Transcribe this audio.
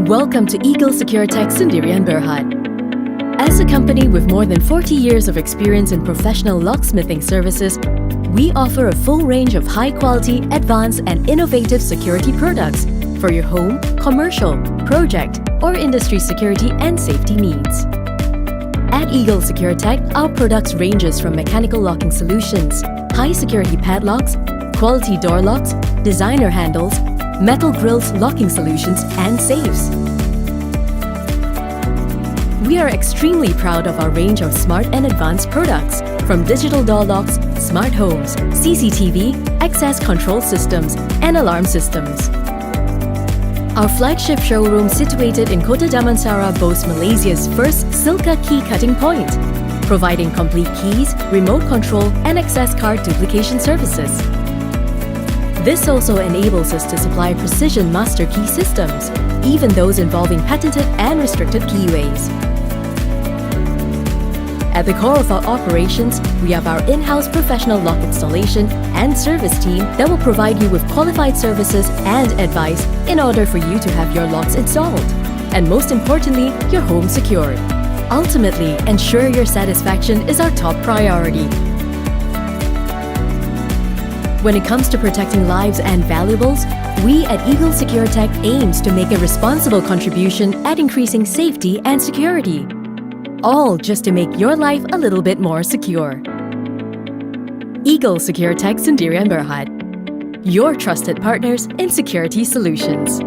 Welcome to EAGLETECH Sendirian Berhad. As a company with more than 40 years of experience in professional locksmithing services, we offer a full range of high-quality, advanced and innovative security products for your home, commercial, project or industry security and safety needs. At EAGLETECH, our products ranges from mechanical locking solutions, high-security padlocks, quality door locks, designer handles, metal grills locking solutions and safes. We are extremely proud of our range of smart and advanced products, from digital door locks, smart homes, CCTV, access control systems, and alarm systems. Our flagship showroom situated in Kota Damansara boasts Malaysia's first Silka key cutting point, providing complete keys, remote control, and access card duplication services. This also enables us to supply precision master key systems, even those involving patented and restricted keyways. At the core of our operations, we have our in-house professional lock installation and service team that will provide you with qualified services and advice in order for you to have your locks installed, and most importantly, your home secured. Ultimately, ensure your satisfaction is our top priority. When it comes to protecting lives and valuables, we at EAGLETECH aims to make a responsible contribution at increasing safety and security. All just to make your life a little bit more secure. EAGLETECH Sendirian Berhad, your trusted partners in security solutions.